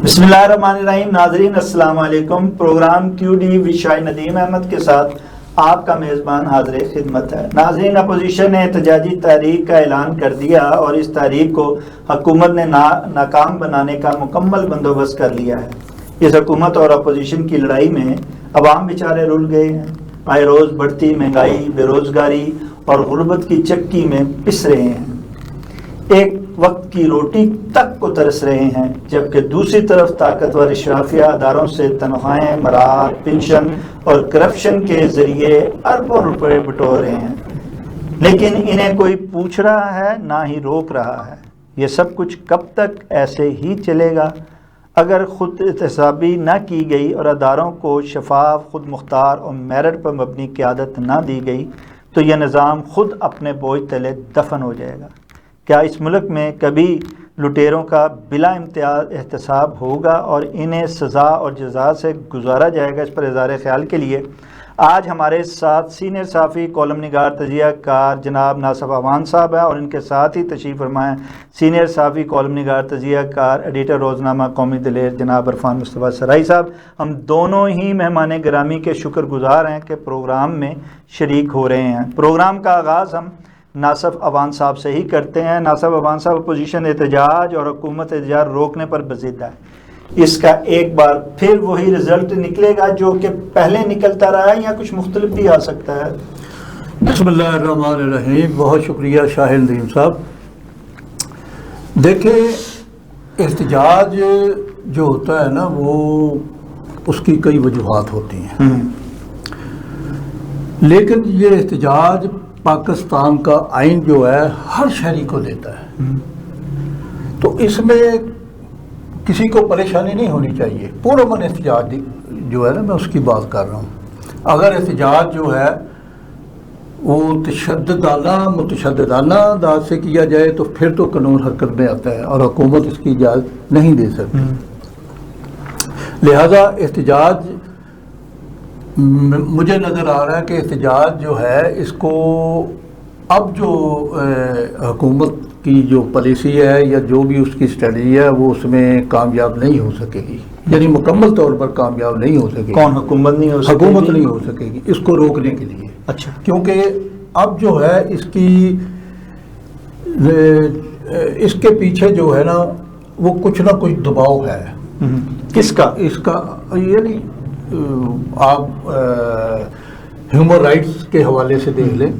بسم اللہ الرحمن الرحیم. ناظرین السلام علیکم. پروگرام کیو ڈی وشائے ندیم احمد کے ساتھ آپ کا میزبان حاضر خدمت ہے. ناظرین، اپوزیشن نے احتجاجی تحریک کا اعلان کر دیا اور اس تحریک کو حکومت نے ناکام بنانے کا مکمل بندوبست کر لیا ہے. اس حکومت اور اپوزیشن کی لڑائی میں عوام بیچارے رل گئے ہیں. آئے روز بڑھتی مہنگائی، بے روزگاری اور غربت کی چکی میں پس رہے ہیں. ایک وقت کی روٹی تک کو ترس رہے ہیں، جبکہ دوسری طرف طاقتور اشرافیہ اداروں سے تنخواہیں، مراعات، پنشن اور کرپشن کے ذریعے اربوں روپے بٹور رہے ہیں. لیکن انہیں کوئی پوچھ رہا ہے نہ ہی روک رہا ہے. یہ سب کچھ کب تک ایسے ہی چلے گا؟ اگر خود احتسابی نہ کی گئی اور اداروں کو شفاف، خود مختار اور میرٹ پر مبنی قیادت نہ دی گئی تو یہ نظام خود اپنے بوجھ تلے دفن ہو جائے گا. کیا اس ملک میں کبھی لٹیروں کا بلا امتیاز احتساب ہوگا اور انہیں سزا اور جزا سے گزارا جائے گا؟ اس پر اظہار خیال کے لیے آج ہمارے ساتھ سینئر صحافی، کالم نگار، تجزیہ کار جناب ناصف اعوان صاحب ہیں، اور ان کے ساتھ ہی تشریف فرما ہیں سینئر صحافی، کالم نگار، تجزیہ کار، ایڈیٹر روزنامہ قومی دلیر جناب عرفان مصطفیٰ سرائی صاحب. ہم دونوں ہی مہمان گرامی کے شکر گزار ہیں کہ پروگرام میں شریک ہو رہے ہیں. پروگرام کا آغاز ہم ناصف اعوان صاحب سے ہی کرتے ہیں. ناصف اعوان صاحب، اپوزیشن احتجاج اور حکومت احتجاج روکنے پر بضد ہے. اس کا ایک بار پھر وہی رزلٹ نکلے گا جو کہ پہلے نکلتا رہا ہے یا کچھ مختلف بھی آ سکتا ہے؟ بسم اللہ الرحمن الرحیم. بہت شکریہ شاہد ندیم صاحب. دیکھیں، احتجاج جو ہوتا ہے نا، وہ اس کی کئی وجوہات ہوتی ہیں. لیکن یہ احتجاج پاکستان کا آئین جو ہے ہر شہری کو دیتا ہے، تو اس میں کسی کو پریشانی نہیں ہونی چاہیے. پرامن احتجاج جو ہے نا، میں اس کی بات کر رہا ہوں. اگر احتجاج جو ہے وہ متشددانہ انداز سے کیا جائے تو پھر تو قانون حرکت میں آتا ہے اور حکومت اس کی اجازت نہیں دے سکتی. لہذا احتجاج، مجھے نظر آ رہا ہے کہ احتجاج جو ہے اس کو اب جو حکومت کی جو پالیسی ہے یا جو بھی اس کی اسٹریٹجی ہے وہ اس میں کامیاب نہیں ہو سکے گی، یعنی مکمل طور پر کامیاب نہیں ہو سکے گی. کون؟ حکومت نہیں ہو سکے گی؟ حکومت نہیں ہو سکے گی اس کو روکنے کے لیے. اچھا. کیونکہ اب جو ہے اس کے پیچھے جو ہے نا وہ کچھ نہ کچھ دباؤ ہے. کس کا؟ اس کا یعنی آپ ہیومن رائٹس کے حوالے سے دیکھ لیں.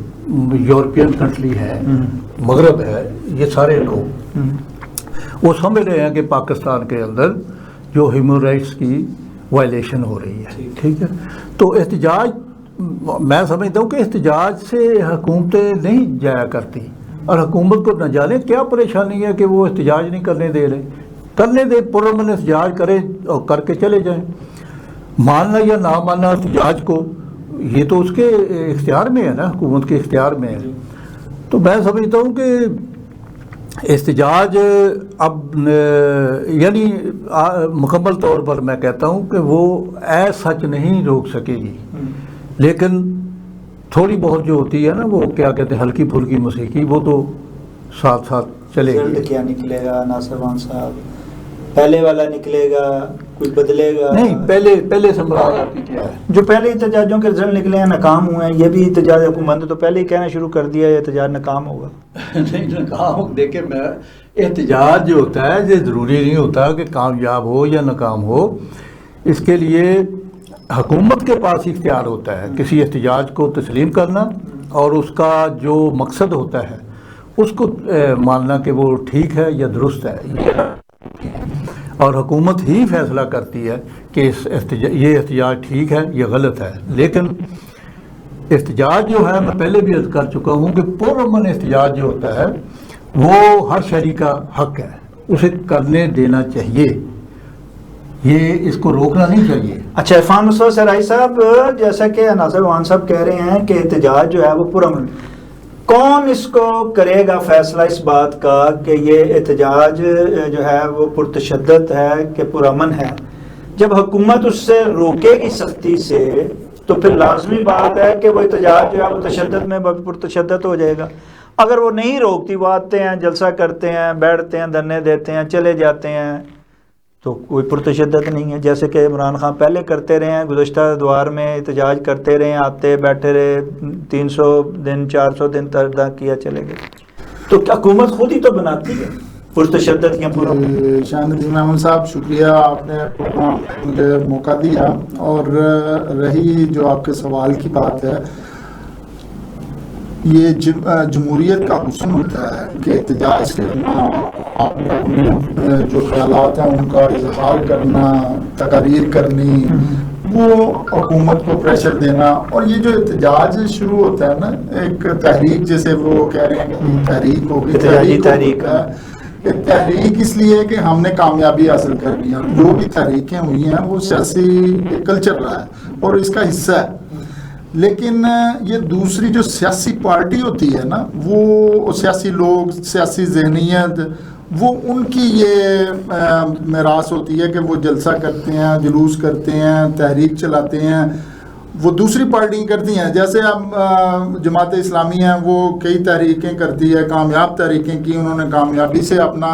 یورپین کنٹری ہے، مغرب ہے، یہ سارے لوگ وہ سمجھ رہے ہیں کہ پاکستان کے اندر جو ہیومن رائٹس کی وائلیشن ہو رہی ہے. ٹھیک ہے، تو احتجاج، میں سمجھتا ہوں کہ احتجاج سے حکومتیں نہیں جایا کرتی، اور حکومت کو نہ جانے کیا پریشانی ہے کہ وہ احتجاج نہیں کرنے دے رہے. کرنے دے، پرامن احتجاج کرے اور کر کے چلے جائیں. ماننا یا نہ ماننا احتجاج کو، یہ تو اس کے اختیار میں ہے نا، حکومت کے اختیار میں ہے. تو میں سمجھتا ہوں کہ احتجاج اب یعنی مکمل طور پر میں کہتا ہوں کہ وہ سچ نہیں روک سکے گی، لیکن تھوڑی بہت جو ہوتی ہے نا، وہ کیا کہتے ہیں، ہلکی پھلکی موسیقی، وہ تو ساتھ ساتھ چلے گی. کیا نکلے گا ناصر اعوان صاحب؟ پہلے والا نکلے گا؟ کچھ بدلے گا؟ نہیں، پہلے سے مراد کیا ہے؟ جو پہلے احتجاجوں کے رزلٹ نکلے ہیں ناکام ہوئے ہیں، یہ بھی احتجاج حکومت نے تو پہلے ہی کہنا شروع کر دیا ہے احتجاج ناکام ہوگا. نہیں ناکام، دیکھیں، میں احتجاج جو ہوتا ہے یہ ضروری نہیں ہوتا کہ کامیاب ہو یا ناکام ہو. اس کے لیے حکومت کے پاس اختیار ہوتا ہے کسی احتجاج کو تسلیم کرنا، اور اس کا جو مقصد ہوتا ہے اس کو ماننا کہ وہ ٹھیک ہے یا درست ہے. اور حکومت ہی فیصلہ کرتی ہے کہ یہ احتجاج ٹھیک ہے یا غلط ہے. لیکن احتجاج جو ہے، میں پہلے بھی عرض کر چکا ہوں کہ پرامن احتجاج جو ہوتا ہے وہ ہر شہری کا حق ہے، اسے کرنے دینا چاہیے، یہ اس کو روکنا نہیں چاہیے. اچھا، عرفان مصطفیٰ سرائی صاحب، جیسا کہ ناصر اعوان صاحب کہہ رہے ہیں کہ احتجاج جو ہے وہ پرامن، کون اس کو کرے گا فیصلہ اس بات کا کہ یہ احتجاج جو ہے وہ پرتشدد ہے کہ پرامن ہے؟ جب حکومت اس سے روکے گی سختی سے تو پھر لازمی بات ہے کہ وہ احتجاج جو ہے وہ تشدد میں پرتشدد ہو جائے گا. اگر وہ نہیں روکتی، وہ آتے ہیں، جلسہ کرتے ہیں، بیٹھتے ہیں، دھرنے دیتے ہیں، چلے جاتے ہیں، تو کوئی پرتشدد نہیں ہے، جیسے کہ عمران خان پہلے کرتے رہے ہیں، گزشتہ ادوار میں احتجاج کرتے رہے، آتے بیٹھے رہے، 300 دن 400 دن تردہ کیا چلے گئے. تو حکومت خود ہی تو بناتی ہے پرتشدد یا پورا. شاہ ندیم احمد صاحب شکریہ، آپ نے مجھے موقع دیا. اور رہی جو آپ کے سوال کی بات ہے، یہ جمہوریت کا حسن ہوتا ہے کہ احتجاج کرنا، جو خیالات ہیں ان کا اظہار کرنا، تقاریر کرنی، وہ حکومت کو پریشر دینا. اور یہ جو احتجاج شروع ہوتا ہے نا، ایک تحریک، جیسے وہ کہہ رہے ہیں کہ تحریک ہوگی، تحریک تحریک اس لیے کہ ہم نے کامیابی حاصل کر لیا. جو بھی تحریکیں ہوئی ہیں وہ سیاسی کلچر رہا ہے اور اس کا حصہ ہے. لیکن یہ دوسری جو سیاسی پارٹی ہوتی ہے نا، وہ سیاسی لوگ، سیاسی ذہنیت، وہ ان کی یہ میراث ہوتی ہے کہ وہ جلسہ کرتے ہیں، جلوس کرتے ہیں، تحریک چلاتے ہیں. وہ دوسری پارٹی کرتی ہیں. جیسے اب جماعت اسلامی ہے، وہ کئی تحریکیں کرتی ہے، کامیاب تحریکیں کی، انہوں نے کامیابی سے اپنا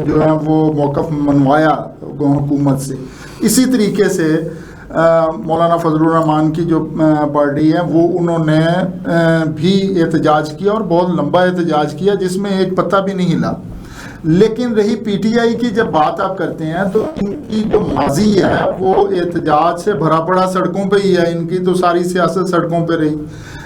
جو ہے وہ موقف منوایا حکومت سے. اسی طریقے سے مولانا فضل الرحمان کی جو پارٹی ہے، وہ انہوں نے بھی احتجاج کیا اور بہت لمبا احتجاج کیا، جس میں ایک پتہ بھی نہیں ہلا. لیکن رہی پی ٹی آئی کی جب بات آپ کرتے ہیں، تو ان کی جو ماضی ہے وہ احتجاج سے بھرا پڑا سڑکوں پہ ہی ہے. ان کی تو ساری سیاست سڑکوں پہ رہی.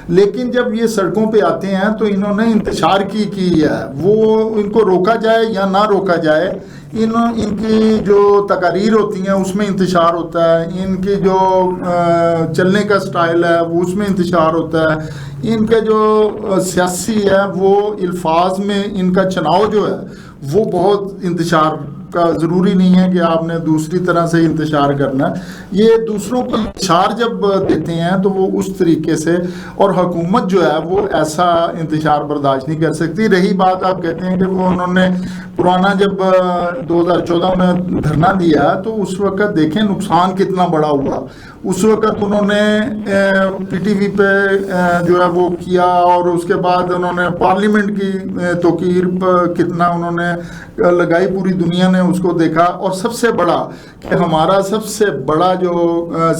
لیکن جب یہ سڑکوں پہ آتے ہیں تو انہوں نے انتشار کی ہے. وہ ان کو روکا جائے یا نہ روکا جائے، ان کی جو تقاریر ہوتی ہیں اس میں انتشار ہوتا ہے، ان کی جو چلنے کا سٹائل ہے وہ اس میں انتشار ہوتا ہے، ان کے جو سیاسی ہے وہ الفاظ میں ان کا چناؤ جو ہے وہ بہت انتشار کا. ضروری نہیں ہے کہ آپ نے دوسری طرح سے انتشار کرنا. یہ دوسروں کو انتشار جب دیتے ہیں تو وہ اس طریقے سے، اور حکومت جو ہے وہ ایسا انتشار برداشت نہیں کر سکتی. رہی بات آپ کہتے ہیں کہ وہ انہوں نے پرانا جب 2014 میں دھرنا دیا تو اس وقت دیکھیں نقصان کتنا بڑا ہوا. اس وقت انہوں نے پی ٹی وی پہ جو ہے وہ کیا، اور اس کے بعد انہوں نے پارلیمنٹ کی توقیر کتنا انہوں نے لگائی، پوری دنیا نے اس کو دیکھا. اور سب سے بڑا کہ ہمارا سب سے بڑا جو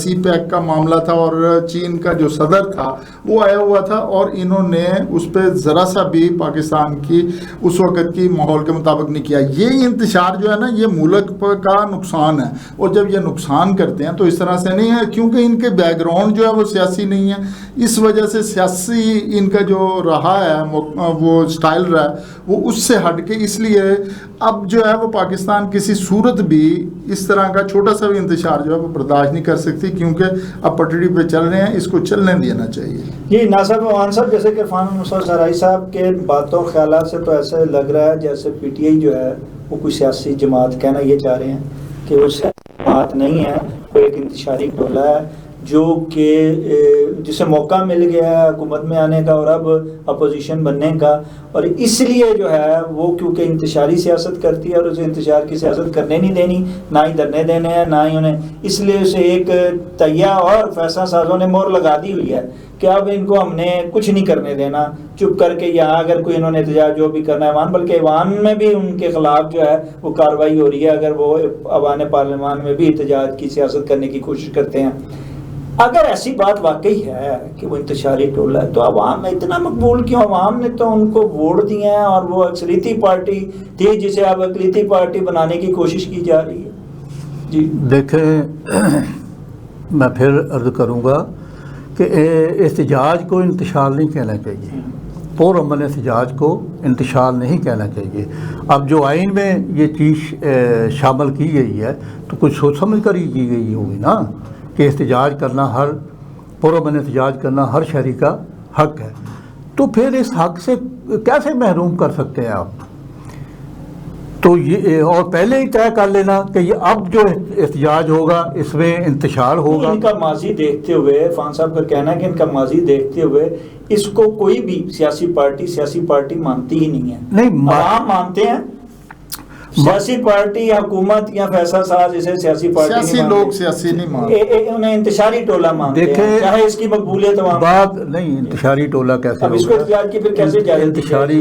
سی پیک کا معاملہ تھا، اور چین کا جو صدر تھا وہ آیا ہوا تھا، اور انہوں نے اس پہ ذرا سا بھی پاکستان کی اس وقت کی ماحول کے مطابق نہیں کیا. یہ انتشار جو ہے نا، یہ ملک کا نقصان ہے. اور جب یہ نقصان کرتے ہیں تو اس طرح سے نہیں ہے، کیونکہ ان کے بیک گراؤنڈ جو ہے وہ سیاسی نہیں ہے. اس وجہ سے سیاسی ان کا جو رہا ہے وہ سٹائل رہا ہے وہ اس سے ہٹ کے، اس لیے اب جو ہے وہ پاکستان کسی صورت بھی اس طرح کا چھوٹا سا بھی انتشار جو ہے وہ برداشت نہیں کر سکتی، کیونکہ اب پٹڑی پہ چل رہے ہیں، اس کو چلنے دینا چاہیے. جی ناصر عوان صاحب، جیسے کہ عرفان مصطفیٰ سرائی صاحب کے باتوں خیالات سے تو ایسا لگ رہا ہے جیسے پی ٹی آئی جو ہے وہ کوئی سیاسی جماعت کہنا یہ چاہ رہے ہیں کہ وہ سیاسی جماعت نہیں ہے، وہ ایک انتشاری ٹولہ ہے جو کہ جسے موقع مل گیا ہے حکومت میں آنے کا اور اب اپوزیشن بننے کا. اور اس لیے جو ہے وہ کیونکہ انتشاری سیاست کرتی ہے اور اسے انتشار کی سیاست کرنے نہیں دینی، نہ ہی دھرنے دینے ہیں، نہ ہی انہیں، اس لیے اسے ایک تیہ اور فیصلہ سازوں نے مور لگا دی ہوئی ہے کہ اب ان کو ہم نے کچھ نہیں کرنے دینا، چپ کر کے یہاں اگر کوئی انہوں نے احتجاج جو بھی کرنا ہے ایوان، بلکہ ایوان میں بھی ان کے خلاف جو ہے وہ کارروائی ہو رہی ہے اگر وہ ایوان پارلیمان میں بھی احتجاج کی سیاست کرنے کی کوشش کرتے ہیں. اگر ایسی بات واقعی ہے کہ وہ انتشاری ٹولہ ہے تو عوام میں اتنا مقبول کیوں؟ عوام نے تو ان کو ووٹ دیے ہیں اور وہ اکثریتی پارٹی تھی جسے اب اقلیتی پارٹی بنانے کی کوشش کی جا رہی ہے. جی دیکھیں، میں پھر عرض کروں گا کہ احتجاج کو انتشار نہیں کہنا چاہیے، پرامن احتجاج کو انتشار نہیں کہنا چاہیے. اب جو آئین میں یہ چیز شامل کی گئی ہے تو کچھ سوچ سمجھ کر ہی کی گئی ہوگی نا، کہ احتجاج کرنا، پرامن احتجاج کرنا ہر شہری کا حق ہے. تو پھر اس حق سے کیسے محروم کر سکتے ہیں آپ؟ تو یہ اور پہلے ہی طے کر لینا کہ یہ اب جو احتجاج ہوگا اس میں انتشار ہوگا. ان کا ماضی دیکھتے ہوئے، عرفان صاحب کا کہنا ہے کہ ان کا ماضی دیکھتے ہوئے اس کو کوئی بھی سیاسی پارٹی مانتی ہی نہیں ہے. نہیں، عوام مانتے ہیں. سیاسی پارٹی یا حکومت یا فیصل ساز اسے سیاسی پارٹی سیاسی نہیں لوگ مانتے. سیاسی نہیں مانتے. انہیں انتشاری ٹولہ مانتے ہیں, دیکھیں چاہے اس کی مقبولیت عوام. بات نہیں, انتشاری ٹولہ کیسے اب ہو اس کو گیا؟ اختیار کی پھر کیسے جائے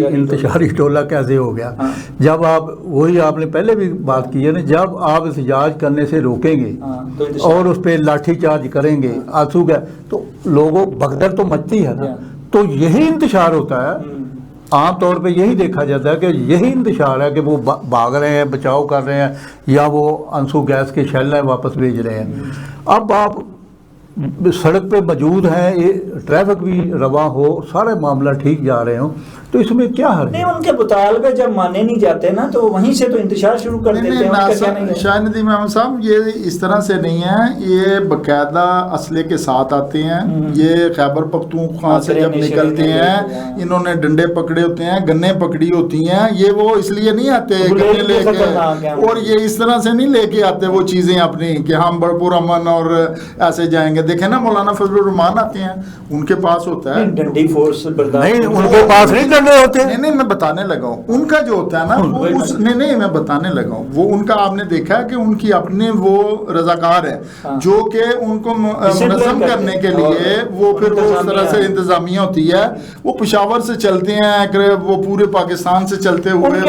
انتشاری ٹولہ کیسے ہو گیا؟ ہاں. جب آپ, وہی آپ نے پہلے بھی بات کی ہے نا, جب آپ احتجاج کرنے سے روکیں گے تو انتشار. اور اس پہ لاٹھی چارج کریں گے, آنسو گیا, تو لوگوں بھگدڑ تو مچتی ہے نا. تو یہی انتشار ہوتا ہے. عام طور پہ یہی دیکھا جاتا ہے کہ یہی انتشار ہے کہ وہ بھاگ رہے ہیں, بچاؤ کر رہے ہیں, یا وہ آنسو گیس کے شیلیں واپس بھیج رہے ہیں. اب آپ سڑک پہ موجود ہیں, ٹریفک بھی رواں ہو, سارے معاملہ ٹھیک جا رہے ہوں, تو اس میں کیا حرج نہیں, ہے؟ ان کے مطالبے جب مانے نہیں جاتے نا تو وہیں سے تو انتشار شروع کر دیتے ہیں. ان کا کیا نہیں ہے؟ شاہ ندیم احمد صاحب, یہ اس طرح سے نہیں ہے, یہ باقاعدہ اسلحے کے ساتھ آتے ہیں. یہ خیبر پختونخوا سے جب نکلتے ہیں, انہوں نے ڈنڈے پکڑے ہوتے ہیں, گنیں پکڑی ہوتی ہیں. یہ وہ اس لیے نہیں آتے گنے لے کے, اور یہ اس طرح سے نہیں لے کے آتے وہ چیزیں اپنی کہ ہم بڑپور امن اور ایسے جائیں گے. دیکھیں نا مولانا فضل الرحمان آتے ہیں, ان کے پاس ہوتا ہے ڈنڈی فورس برداشت. نہیں, ان کے پاس نہیں ڈنڈے ہوتے. نہیں, میں بتانے لگا ہوں. ان کا جو ہوتا ہے نا وہ نہیں, میں بتانے لگا ہوں. وہ ان کا آپ نے دیکھا کہ ان کی اپنے وہ رضاکار ہے جو کہ ان کو منظم کرنے کے لیے وہ پھر وہ اس طرح سے انتظامیہ ہوتی ہے. وہ پشاور سے چلتے ہیں, وہ پورے پاکستان سے چلتے ہوئے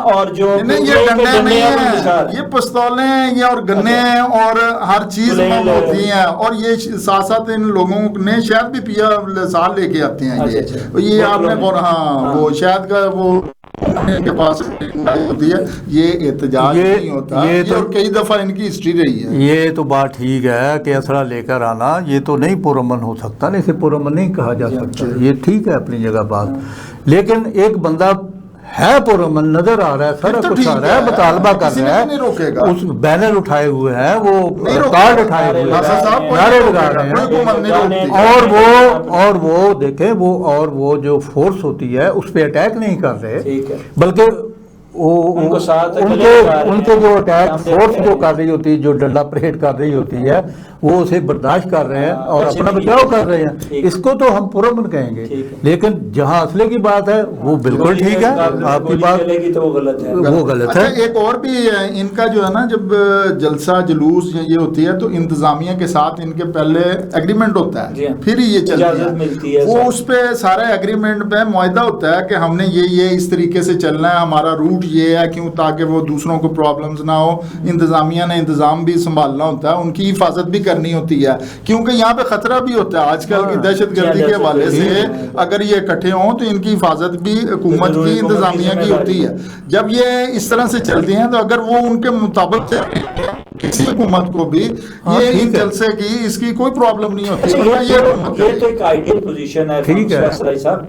اور جو یہ ڈنڈے نہیں ہیں, یہ پستولیں ہیں اور گنے ہیں اور ہر چیز ہوتی ہیں. اور یہ ساتھ ساتھ ان لوگوں نے شاید بھی پیا سال لے کے آتے ہیں. یہ آپ نے وہ شاید کا وہ کے پاس ہوتی ہے. یہ احتجاج نہیں ہوتا, یہ تو کئی دفعہ ان کی ہسٹری رہی ہے. یہ تو بات ٹھیک ہے کہ اسلحہ لے کر آنا یہ تو نہیں پرامن ہو سکتا, نہیں, اسے پرامن نہیں کہا جا سکتا. یہ ٹھیک ہے اپنی جگہ بات, لیکن ایک بندہ ہے پرامن, نظر آ رہا ہے, سارا کچھ آ رہا ہے, مطالبہ کر رہا ہے, اس بینر اٹھائے ہوئے ہیں, وہ کارڈ اٹھائے ہوئے ہیں, نعرے لگا رہے ہیں, اور وہ دیکھیں وہ جو فورس ہوتی ہے اس پہ اٹیک نہیں کر رہے, بلکہ ان کے جو اٹیک فورس جو کر رہی ہوتی ہے, جو ڈنڈا پریڈ کر رہی ہوتی ہے, وہ اسے برداشت کر رہے ہیں اور اپنا بچاؤ کر رہے ہیں. اس کو تو ہم پرامن کہیں گے, لیکن جہاں اسلحے کی بات ہے وہ بالکل ٹھیک ہے, آپ کی بات وہ غلط ہے. ایک اور بھی ان کا جو ہے نا, جب جلسہ جلوس یہ ہوتی ہے تو انتظامیہ کے ساتھ ان کے پہلے ایگریمنٹ ہوتا ہے, پھر یہ چلتی ہے. وہ اس پہ سارے ایگریمنٹ پہ معاہدہ ہوتا ہے کہ ہم نے یہ اس طریقے سے چلنا ہے, ہمارا روٹ یہ ہے, کیوں تاکہ وہ دوسروں کو پرابلمز نہ ہو. انتظامیہ نے انتظام بھی سنبھالنا ہوتا ہے, ان کی حفاظت بھی کرنی ہوتی ہے, کیونکہ یہاں پہ خطرہ بھی ہوتا ہے آج کل کی دہشت گردی کے حوالے سے. اگر یہ اکٹھے ہوں تو ان کی حفاظت بھی حکومت کی, انتظامیہ کی ہوتی ہے. جب یہ اس طرح سے چلتے ہیں تو اگر وہ ان کے مطابق کسی حکومت کو بھی یہ ان جلسے کی اس کی کوئی پرابلم نہیں ہوتی. یہ تو ایک آئیڈیل پوزیشن ہے صاحب,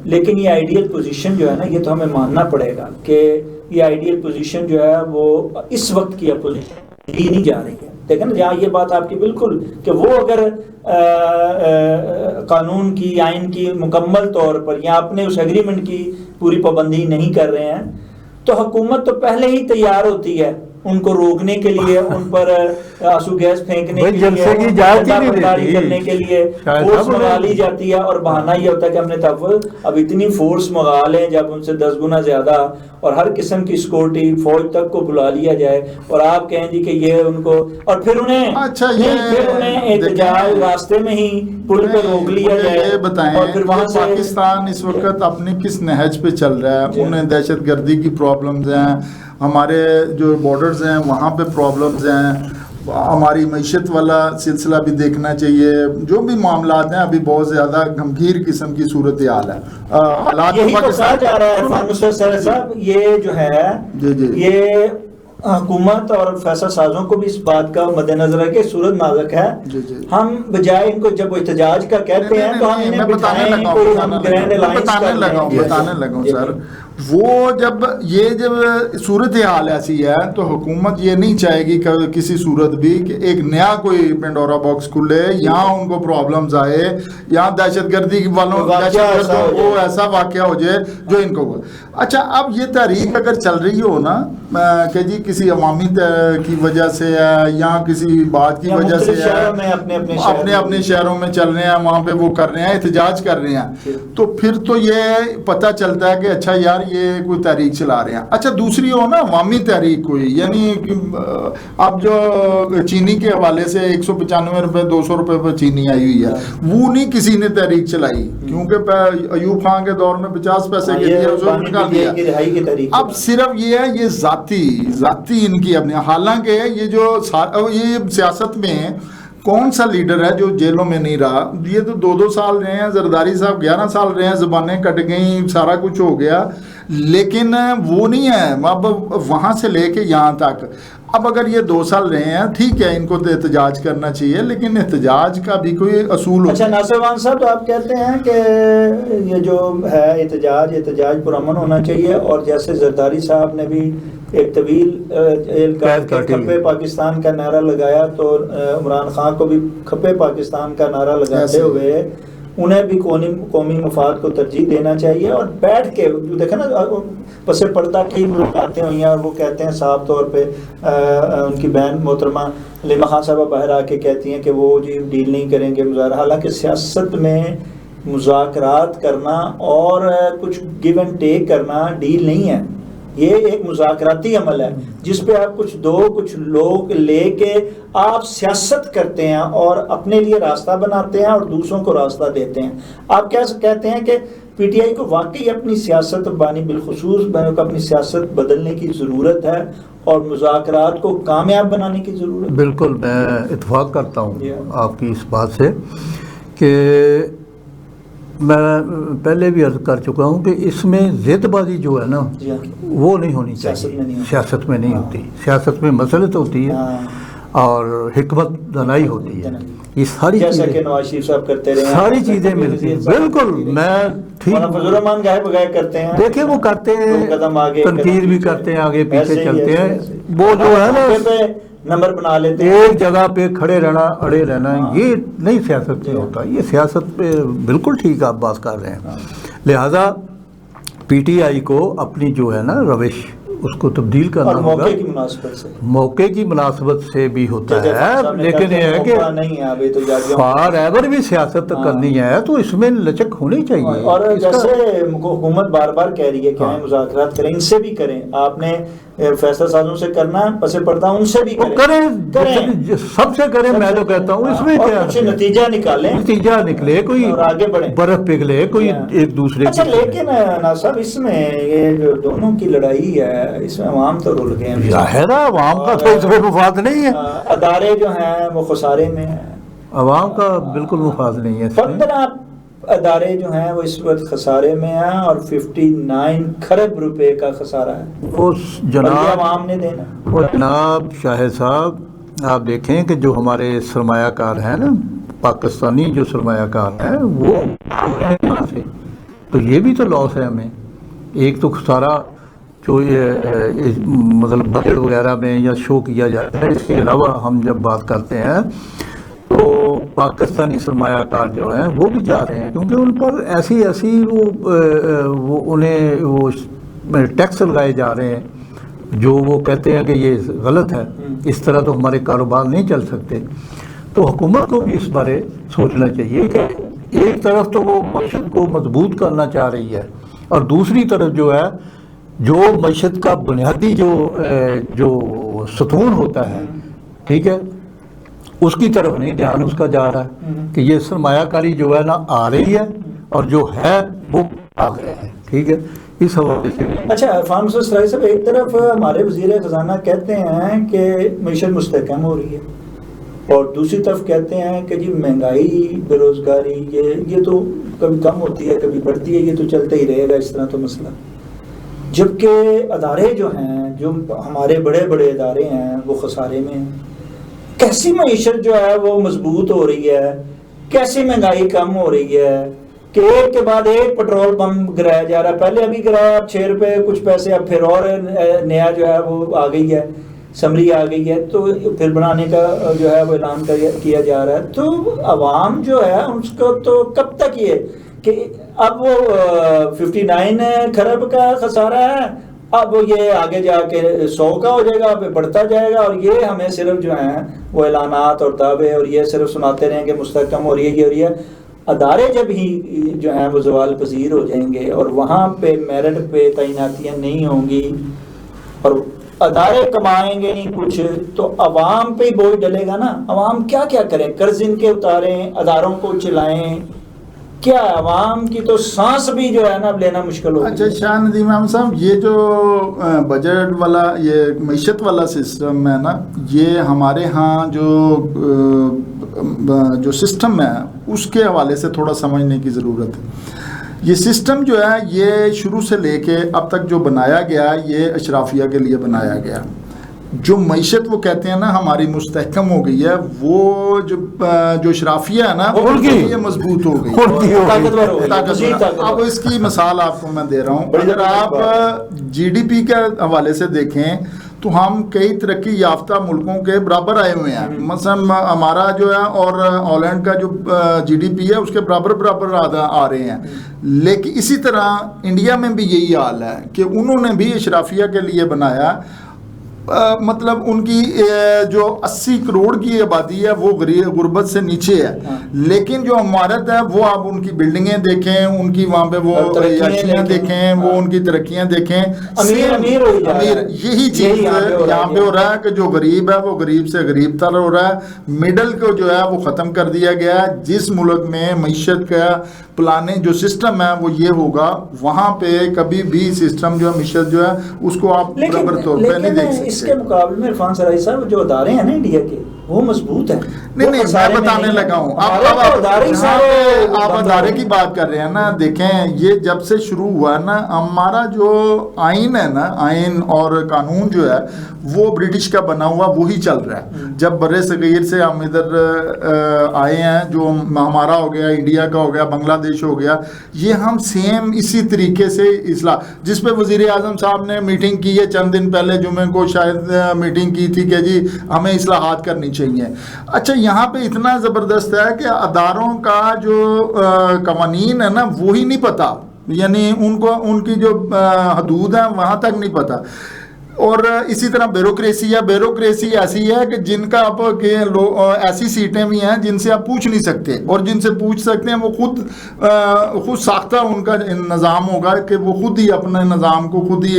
لیکن یہ آئیڈیل پوزیشن جو ہے نا, یہ تو ہمیں ماننا پڑے گا کہ یہ آئیڈیل پوزیشن جو ہے وہ اس وقت کی اپوزیشن لی نہیں جا رہی ہے. دیکھیں نا, جہاں یہ بات آپ کی بالکل کہ وہ اگر قانون کی, آئین کی مکمل طور پر یا اپنے اس ایگریمنٹ کی پوری پابندی نہیں کر رہے ہیں, تو حکومت تو پہلے ہی تیار ہوتی ہے ان کو روکنے کے لیے, ان پر آنسو گیس پھینکنے کے لیے, کرنے کے لیے فورس منگا لی جاتی ہے. اور بہانہ یہ ہوتا ہے کہ ہم نے تحفظ اب اتنی فورس منگا لیں جب ان سے 10 گنا زیادہ, اور ہر قسم کی سیکورٹی فوج تک کو بلا لیا جائے, اور آپ کہیں جی کہ یہ ان کو, اور پھر انہیں احتجاج راستے میں ہی پل پہ روک لیا جائے. یہ بتائیں کہ پاکستان اس وقت اپنے کس نہج پہ چل رہا ہے. انہیں دہشت گردی کی پرابلمز ہیں, ہمارے جو بارڈرز ہیں وہاں پہ پرابلمز ہیں, ہماری معیشت والا سلسلہ بھی دیکھنا چاہیے. جو بھی معاملات ہیں ابھی بہت زیادہ گمبھیر قسم کی صورتحال ہے. حالات یہی تو کہا جا رہا ہے فارمسٹر صاحب, یہ جو ہے یہ حکومت اور فیصل سازوں کو بھی اس بات کا مد نظر ہے کہ صورت نازک ہے. ہم بجائے ان کو جب احتجاج کا کہتے ہیں تو ہم انہیں بتانے لگا ہوں سر, وہ جب صورتحال ایسی ہے تو حکومت یہ نہیں چاہے گی کہ کسی صورت بھی کہ ایک نیا کوئی پینڈورا باکس کھلے, یہاں ان کو پرابلمز آئے, یہاں دہشت گردی والوں کو ایسا واقعہ ہو جائے جو ان کو. اچھا, اب یہ تحریک اگر چل رہی ہو نا کہ جی کسی عوامی کی وجہ سے ہے یا کسی بات کی وجہ سے ہے, اپنے شہروں میں چل رہے ہیں, وہاں پہ وہ کر رہے ہیں, احتجاج کر رہے ہیں, تو پھر تو یہ پتہ چلتا ہے کہ اچھا یار یہ کوئی تحریک چلا رہے ہیں. اچھا دوسری ہو نا عوامی تحریک کوئی, یعنی اب جو چینی کے حوالے سے 195 روپے 200 روپے پہ چینی آئی ہوئی ہے, وہ نہیں کسی نے تحریک چلائی, کیونکہ ایوب خان کے دور میں 50 پیسے کے لیے اس کو نکال دیا. اب صرف یہ ہے, یہ ذاتی ان کی اپنی, حالانکہ یہ جو یہ سیاست میں کون سا لیڈر ہے جو جیلوں میں نہیں رہا؟ یہ تو 2 سال رہے ہیں, زرداری صاحب 11 سال رہے ہیں, زبانیں کٹ گئیں, سارا کچھ ہو گیا, لیکن وہ نہیں ہے. اب وہاں سے لے کے یہاں تک اب اگر یہ 2 سال رہے ہیں, ٹھیک ہے ان کو تو احتجاج کرنا چاہیے, لیکن احتجاج کا بھی کوئی اصول ہوتا ہے. اچھا ناصر وان صاحب, تو آپ کہتے ہیں کہ یہ جو ہے احتجاج پرامن ہونا چاہیے, اور جیسے زرداری صاحب نے بھی ایک طویل کھپے پاکستان کا نعرہ لگایا, تو عمران خان کو بھی کھپے پاکستان کا نعرہ لگاتے ہوئے انہیں بھی قومی مفاد کو ترجیح دینا چاہیے, اور بیٹھ کے دیکھیں نا پس پردہ کی ملاقاتیں ہوئی ہیں, اور وہ کہتے ہیں صاف طور پہ ان کی بہن محترمہ علیمہ خان صاحبہ باہر آ کے کہتی ہیں کہ وہ جی ڈیل نہیں کریں گے مظاہرہ. حالانکہ سیاست میں مذاکرات کرنا اور کچھ گیو اینڈ ٹیک کرنا ڈیل نہیں ہے, یہ ایک مذاکراتی عمل ہے جس پہ آپ کچھ لوگ لے کے آپ سیاست کرتے ہیں اور اپنے لیے راستہ بناتے ہیں اور دوسروں کو راستہ دیتے ہیں. آپ کیا کہتے ہیں کہ پی ٹی آئی کو واقعی اپنی سیاست بانی بالخصوص اپنی سیاست بدلنے کی ضرورت ہے اور مذاکرات کو کامیاب بنانے کی ضرورت ہے؟ بالکل میں اتفاق کرتا ہوں آپ کی اس بات سے, کہ میں پہلے بھی عرض کر چکا ہوں کہ اس میں ضد بازی جو ہے نا وہ نہیں ہونی چاہیے. سیاست میں نہیں ہوتی, سیاست میں مسلط ہوتی ہے اور حکمت دانائی ہوتی ہے. یہ ساری چیزیں نواز شریف صاحب کرتے رہے, ساری چیزیں ملتی ہیں. بالکل میں ٹھیک کرتے ہیں, دیکھیں وہ کرتے ہیں, تنقید بھی کرتے ہیں, آگے پیچھے چلتے ہیں, وہ جو ہے نا نمبر بنا لیتے ہیں, ایک جگہ پہ کھڑے رہنا اڑے رہنا, یہ نہیں سیاست میں ہوتا. یہ سیاست پہ بالکل ٹھیک آپ بات کر رہے ہیں. لہذا پی ٹی آئی کو اپنی جو ہے نا روش اس کو تبدیل کرنا ہوگا. موقع کی مناسبت سے بھی ہوتا ہے, لیکن یہ ہے کہ فار ایور بھی سیاست کرنی ہے تو اس میں لچک ہونی چاہیے. اور جیسے حکومت بار بار کہہ رہی ہے کہ ہم مذاکرات کریں, ان سے بھی کریں, آپ نے فیصلہ سازوں سے کرنا ہے, پس پردہ ان سے بھی کریں, سب سے کریں. میں تو کہتا ہوں اس میں کیا نتیجہ نکالیں, نتیجہ نکلے, کوئی آگے بڑھیں, برف پگھلے, کوئی ایک دوسرے. اچھا لیکن ناصر اس میں یہ جو دونوں کی لڑائی ہے اس میں عوام تو رول گئے ہیں. ظاہر ہے عوام کا تو اس میں مفاد نہیں ہے, ادارے جو ہیں وہ خسارے میں ہیں, عوام کا بالکل مفاد نہیں ہے. 15 ادارے جو ہیں وہ اس وقت خسارے میں ہیں اور 59 کھرب روپے کا خسارہ ہے. اس جناب عوام نے دینا. وہ جناب شاہد صاحب آپ دیکھیں کہ جو ہمارے سرمایہ کار ہیں نا, پاکستانی جو سرمایہ کار ہیں وہ تو یہ بھی تو لاس ہے ہمیں. ایک تو خسارہ جو یہ مطلب بجٹ وغیرہ میں یا شو کیا جاتا ہے, اس کے علاوہ ہم جب بات کرتے ہیں تو پاکستانی سرمایہ کار جو ہیں وہ بھی جا رہے ہیں, کیونکہ ان پر ایسی وہ انہیں وہ ٹیکس لگائے جا رہے ہیں جو وہ کہتے ہیں کہ یہ غلط ہے, اس طرح تو ہمارے کاروبار نہیں چل سکتے. تو حکومت کو بھی اس بارے سوچنا چاہیے کہ ایک طرف تو وہ معیشت کو مضبوط کرنا چاہ رہی ہے, اور دوسری طرف جو ہے جو معیشت کا بنیادی جو ستون ہوتا ہے, ٹھیک ہے, اس کی طرف نہیں دھیان اس کا جا رہا ہے کہ یہ سرمایہ کاری جو ہے نا آ رہی ہے اور جو ہے وہ آ گئے ہیں. ٹھیک ہے, اس حوالے سے. اچھا فارم سرائی صاحب, ایک طرف ہمارے وزیر خزانہ کہتے ہیں کہ معیشت مستحکم ہو رہی ہے, اور دوسری طرف کہتے ہیں کہ جی مہنگائی, بے روزگاری یہ تو کبھی کم ہوتی ہے کبھی بڑھتی ہے, یہ تو چلتا ہی رہے گا اس طرح تو مسئلہ. جبکہ ادارے جو ہیں, جو ہمارے بڑے بڑے ادارے ہیں, وہ خسارے میں ہیں. کیسی معیشت جو ہے وہ مضبوط ہو رہی ہے, کیسی مہنگائی کم ہو رہی ہے کہ ایک کے بعد ایک پیٹرول پمپ گرایا جا رہا ہے. پہلے ابھی گرایا, اب 6 روپے کچھ پیسے, اب پھر اور نیا جو ہے وہ آ گئی ہے, سمری آ گئی ہے, تو پھر بنانے کا جو ہے وہ اعلان کیا جا رہا ہے. تو عوام جو ہے اس کو تو کب تک یہ کہ اب وہ 59 کھرب کا خسارہ ہے, اب یہ آگے جا کے 100 کا ہو جائے گا, پھر بڑھتا جائے گا, اور یہ ہمیں صرف جو ہیں وہ اعلانات اور دعوے اور یہ صرف سناتے رہیں کہ مستحکم ہو رہی ہے, یہ ہو رہی ہے. ادارے جب ہی جو ہیں وہ زوال پذیر ہو جائیں گے اور وہاں پہ میرٹ پہ تعیناتیاں نہیں ہوں گی اور ادارے کمائیں گے نہیں کچھ، تو عوام پہ ہی بوجھ ڈلے گا نا. عوام کیا کیا کریں؟ قرض ان کے اتاریں، اداروں کو چلائیں، کیا عوام کی تو سانس بھی جو ہے نا اب لینا مشکل ہو. اچھا شاہ ندیم احمد صاحب، یہ جو بجٹ والا یہ معیشت والا سسٹم ہے نا، یہ ہمارے ہاں جو سسٹم ہے اس کے حوالے سے تھوڑا سمجھنے کی ضرورت ہے. یہ سسٹم جو ہے یہ شروع سے لے کے اب تک جو بنایا گیا یہ اشرافیہ کے لیے بنایا گیا. جو معیشت وہ کہتے ہیں نا ہماری مستحکم ہو گئی ہے، وہ جو اشرافیہ ہے نا یہ مضبوط ہو گئی، طاقتور. اب اس کی مثال آپ کو میں دے رہا ہوں. اگر آپ جی ڈی پی کے حوالے سے دیکھیں تو ہم کئی ترقی یافتہ ملکوں کے برابر آئے ہوئے ہیں. مثلا ہمارا جو ہے اور ہالینڈ کا جو جی ڈی پی ہے اس کے برابر آ رہے ہیں. لیکن اسی طرح انڈیا میں بھی یہی حال ہے کہ انہوں نے بھی اشرافیہ کے لیے بنایا. مطلب ان کی جو 80 کروڑ کی آبادی ہے وہ غربت سے نیچے ہے، لیکن جو عمارت ہے وہ آپ ان کی بلڈنگیں دیکھیں، ان کی وہاں پہ وہ عیاشیاں دیکھیں، وہ ان کی ترقیاں دیکھیں. امیر یہی چیز یہاں پہ ہو رہا ہے کہ جو غریب ہے وہ غریب سے غریب تر ہو رہا ہے. مڈل کو جو ہے وہ ختم کر دیا گیا ہے. جس ملک میں معیشت کا پلاننگ جو سسٹم ہے وہ یہ ہوگا، وہاں پہ کبھی بھی سسٹم جو ہے معیشت جو ہے اس کو آپ برابر طور پہ نہیں دیکھ سکتے. اس کے مقابلے میں عرفان سرائی صاحب جو ادارے ہیں نا انڈیا کے وہ مضبوط ہیں. نہیں میں بتانے لگا ہوں. آپ ادارے کی بات کر رہے ہیں نا، دیکھیں یہ جب سے شروع ہوا نا ہمارا جو آئین ہے نا، آئین اور قانون جو ہے وہ برٹش کا بنا ہوا وہی چل رہا ہے. جب بر صغیر سے ہم ادھر آئے ہیں، جو ہمارا ہو گیا، انڈیا کا ہو گیا، بنگلہ دیش ہو گیا، یہ ہم سیم اسی طریقے سے اصلاح، جس پہ وزیر اعظم صاحب نے میٹنگ کی ہے چند دن پہلے جمعے کو شاید میٹنگ کی تھی کہ جی ہمیں اصلاحات کرنی چاہیے. اچھا یہاں پہ اتنا زبردست ہے کہ اداروں کا جو قوانین ہے نا وہی نہیں پتا، یعنی ان کی جو حدود ہیں وہاں تک نہیں پتا. اور اسی طرح بیوروکریسی ایسی ہے کہ جن کا آپ ایسی سیٹیں بھی ہیں جن سے آپ پوچھ نہیں سکتے، اور جن سے پوچھ سکتے ہیں وہ خود ساختہ ان کا نظام ہوگا کہ وہ خود ہی اپنے نظام کو خود ہی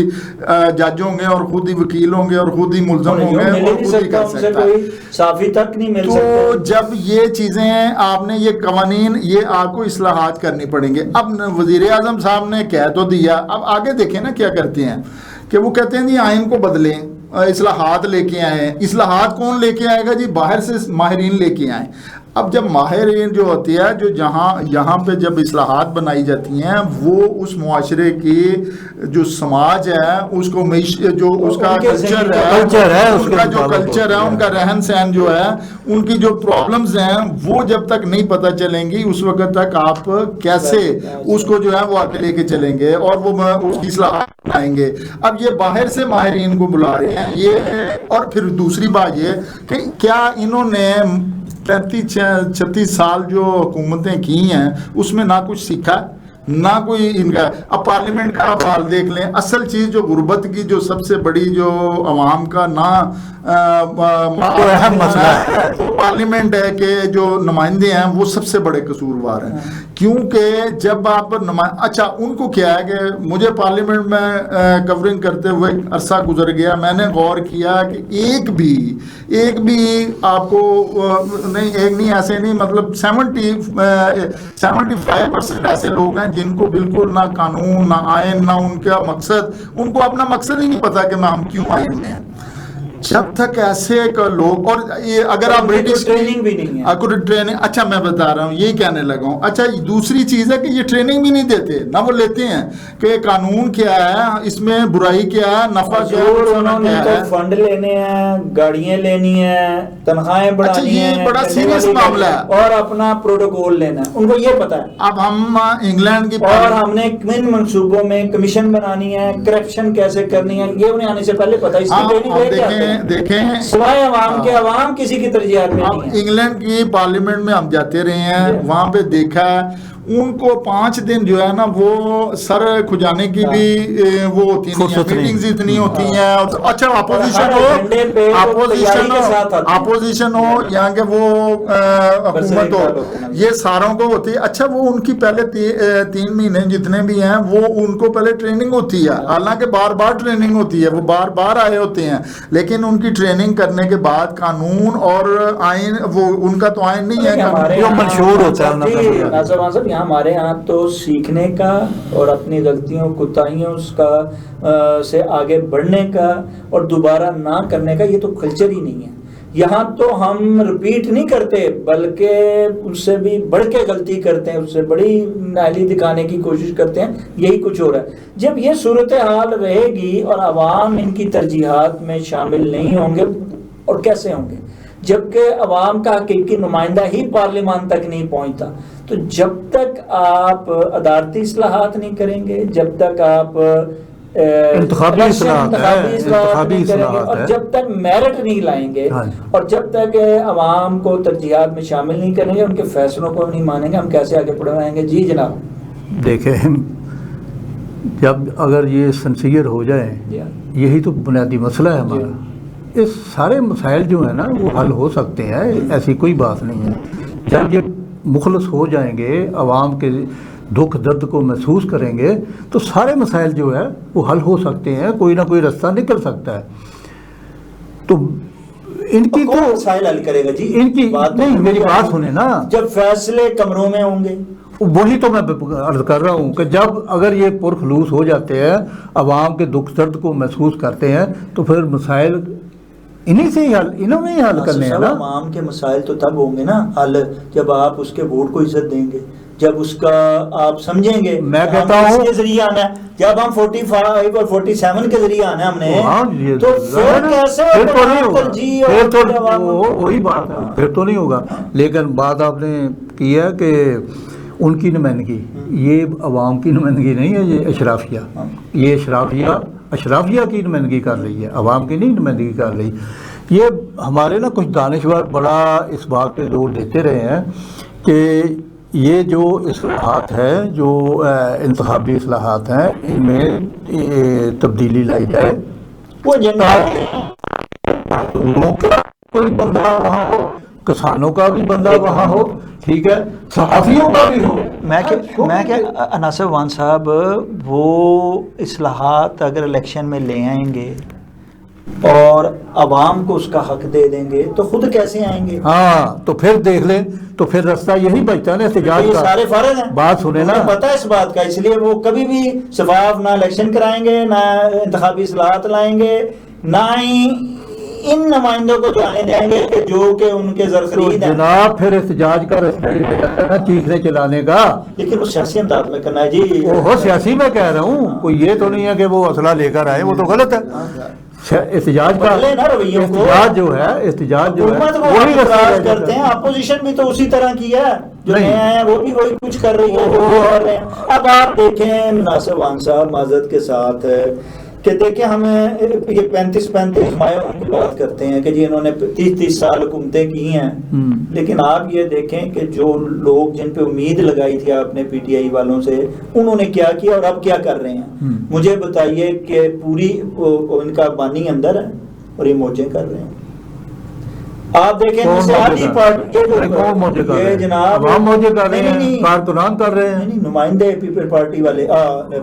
جج ہوں گے اور خود ہی وکیل ہوں گے اور خود ہی ملزم ہوں گے اور خود ہی کر سکتا ہے. صافی تک نہیں مل سکتا. تو جب یہ چیزیں آپ نے یہ قوانین یہ آپ کو اصلاحات کرنی پڑیں گے. اب وزیر اعظم صاحب نے کہہ تو دیا، اب آگے دیکھیں نا کیا کرتے ہیں کہ وہ کہتے ہیں جی آئین کو بدلیں، اصلاحات لے کے آئیں. اصلاحات کون لے کے آئے گا جی؟ باہر سے ماہرین لے کے آئیں. اب جب ماہرین جو ہوتی ہے جو یہاں پہ جب اصلاحات بنائی جاتی ہیں وہ اس معاشرے کی جو سماج ہے اس کو جو اس کا کلچر ہے، ان کا جو کلچر ہے، ان کا رہن سہن جو ہے، ان کی جو پرابلمز ہیں وہ جب تک نہیں پتہ چلیں گی اس وقت تک آپ کیسے اس کو جو ہے وہ آگے لے کے چلیں گے اور وہ اصلاحات بنائیں گے. اب یہ باہر سے ماہرین کو بلا رہے ہیں یہ. اور پھر دوسری بات یہ کہ کیا انہوں نے 35-36 سال جو حکومتیں کی ہیں اس میں نہ کچھ سیکھا، نہ کوئی ان کا. اب پارلیمنٹ کا آپ حال دیکھ لیں. اصل چیز جو غربت کی جو سب سے بڑی جو عوام کا اہم مسئلہ ہے وہ پارلیمنٹ ہے کہ جو نمائندے ہیں وہ سب سے بڑے قصوروار ہیں. کیونکہ جب آپ اچھا ان کو کیا ہے کہ مجھے پارلیمنٹ میں کورنگ کرتے ہوئے عرصہ گزر گیا، میں نے غور کیا کہ ایک بھی آپ کو نہیں، ایک نہیں، ایسے نہیں، مطلب 75% ایسے لوگ ہیں جن کو بالکل نہ قانون نہ آئین نہ ان کا مقصد، ان کو اپنا مقصد ہی نہیں پتا کہ ہم کیوں آئے ہوئے ہیں. جب تک ایسے لوگ، اور اگر آپ برٹش ٹریننگ بھی نہیں ہے، ٹریننگ، اچھا میں بتا رہا ہوں یہی کہنے لگا ہوں. اچھا دوسری چیز ہے کہ یہ ٹریننگ بھی نہیں دیتے، نہ وہ لیتے ہیں کہ قانون کیا ہے، اس میں برائی کیا ہے، نفع کیا ہے. انہوں نے تو فنڈ لینے ہیں، گاڑیاں لینی ہیں، تنخواہیں بڑھانی ہیں، یہ بڑا سیریس معاملہ ہے، اور اپنا پروٹوکول لینا ہے، ان کو یہ پتا ہے. اب ہم انگلینڈ کی اور ہم نے کن منصوبوں میں کمیشن بنانی ہے، کرپشن کیسے کرنی ہے، یہ انہیں آنے سے پہلے پتا. اس کی ٹریننگ لے کے آتے ہیں. دیکھیں سوائے عوام کے، عوام کسی کی ترجیحات میں نہیں ہے. انگلینڈ کی پارلیمنٹ میں ہم جاتے رہے ہیں، وہاں پہ دیکھا ہے ان کو 5 دن جو ہے نا وہ سر کھجانے کی بھی وہ ہوتی نہیں ہے, میٹنگز اتنی ہوتی ہیں. اچھا اپوزیشن ہو یا کہ وہ حکومت ہو, یہ ساروں کو ہوتی ہے. اچھا وہ ان کی پہلے 3 مہینے جتنے بھی ہیں وہ ان کو پہلے ٹریننگ ہوتی ہے, حالانکہ بار بار ٹریننگ ہوتی ہے, وہ بار بار آئے ہوتے ہیں, لیکن ان کی ٹریننگ کرنے کے بعد قانون اور آئین وہ ان کا تو آئین نہیں ہے, جو منشور ہوتا ہے. ناصر صاحب یہاں ہمارے یہاں تو سیکھنے کا اور اپنی غلطیوں کوتاہیوں کا سے آگے بڑھنے کا اور دوبارہ نہ کرنے کا یہ تو کلچر ہی نہیں ہے. یہاں تو ہم رپیٹ نہیں کرتے بلکہ اس سے بھی بڑھ کے غلطی کرتے ہیں, اس سے بڑی نااہلی دکھانے کی کوشش کرتے ہیں. یہی کچھ ہو رہا ہے. جب یہ صورتحال رہے گی اور عوام ان کی ترجیحات میں شامل نہیں ہوں گے, اور کیسے ہوں گے جبکہ عوام کا حقیقی نمائندہ ہی پارلیمان تک نہیں پہنچتا, تو جب تک آپ عدالتی اصلاحات نہیں کریں گے, جب تک آپ انتخابی اصلاحات نہیں کریں گے, اور جب تک میرٹ نہیں لائیں گے, اور جب تک عوام کو ترجیحات میں شامل نہیں کریں گے, ان کے فیصلوں کو نہیں مانیں گے, ہم کیسے آگے بڑھائیں گے؟ جی جناب. دیکھیں جب اگر یہ سنسیئر ہو جائے, یہی تو بنیادی مسئلہ ہے ہمارا. اس سارے مسائل جو ہیں نا وہ حل ہو سکتے ہیں, ایسی کوئی بات نہیں ہے. جب یہ مخلص ہو جائیں گے, عوام کے دکھ درد کو محسوس کریں گے, تو سارے مسائل جو ہے وہ حل ہو سکتے ہیں, کوئی نہ کوئی رستہ نکل سکتا ہے. تو ان کی تو مسائل حل کرے گا جی, ان کی نہیں, میری بات سنیں نا, جب فیصلے کمروں میں ہوں گے. وہی تو میں عرض کر رہا ہوں کہ جب اگر یہ پرخلوص ہو جاتے ہیں, عوام کے دکھ درد کو محسوس کرتے ہیں, تو پھر مسائل انہی سے ہی حل, انہوں نے ہی حل کرنے ہیں نا. عوام کے مسائل تو تب ہوں گے نا حل جب آپ اس کے ووٹ کو عزت دیں گے, جب اس کا آپ سمجھیں گے. میں کہتا ہوں کے ذریعے آنا ہے, جب ہم 45 اور 47 کے ذریعے آنا ہے ہم نے, تو پھر کیسے وہی بات ہے, پھر تو نہیں ہوگا. لیکن بات آپ نے کی ہے کہ ان کی نمائندگی, یہ عوام کی نمائندگی نہیں ہے, یہ اشرافیہ, یہ اشرافیہ کی نمائندگی کر رہی ہے, عوام کی نہیں نمائندگی کر رہی. یہ ہمارے نا کچھ دانشور بڑا اس بات پہ زور دیتے رہے ہیں کہ یہ جو اصلاحات ہیں, جو انتخابی اصلاحات ہیں, ان میں تبدیلی لائی جائے. وہ کوئی بندہ وہاں ہو, کسانوں کا بھی بندہ وہاں ہو, ٹھیک ہے, صحافیوں کا بھی ہو. میں کہ ناصر وان صاحب, وہ اصلاحات اگر الیکشن میں لے آئیں گے اور عوام کو اس کا حق دے دیں گے تو خود کیسے آئیں گے؟ ہاں, تو پھر دیکھ لیں, تو پھر رستہ یہی بچتا ہے نا احتجاج کا. سارے فارغ ہیں, بات سنیں نا, پتہ ہے اس بات کا, اس لیے وہ کبھی بھی شفاف نہ الیکشن کرائیں گے, نہ انتخابی اصلاحات لائیں گے, نہ ہی ان نمائندوں کو جانے دیں گے کہ جو کہ ان کے زرخرید ہیں. جناب پھر احتجاج کا رستہ چیخنے چلانے کا, لیکن وہ سیاسی انداز میں کرنا ہے جی. وہ سیاسی میں کہہ رہا ہوں, کوئی یہ تو نہیں ہے کہ وہ اسلحہ لے کر آئے, وہ تو غلط ہے. احتجاج کا احتجاج جو ہے وہی اعتراض کرتے ہیں. اپوزیشن بھی تو اسی طرح کی ہے, جو نئے ہیں وہ بھی وہی کچھ کر رہی ہے. اب آپ دیکھیں ناصر وان صاحب معذرت کے ساتھ کہ دیکھیں ہمیں یہ 35 ہمایوں کی بات کرتے ہیں کہ جی انہوں نے 30 سال حکومتیں کی ہیں, لیکن آپ یہ دیکھیں کہ جو لوگ جن پہ امید لگائی تھی آپ نے پی ٹی آئی والوں سے, انہوں نے کیا کیا اور اب کیا کر رہے ہیں. مجھے بتائیے کہ پوری ان کا بانی اندر ہے اور یہ موجیں کر رہے ہیں. آپ دیکھیں جناب کارکنان کر رہے ہیں, نمائندے پیپل پارٹی والے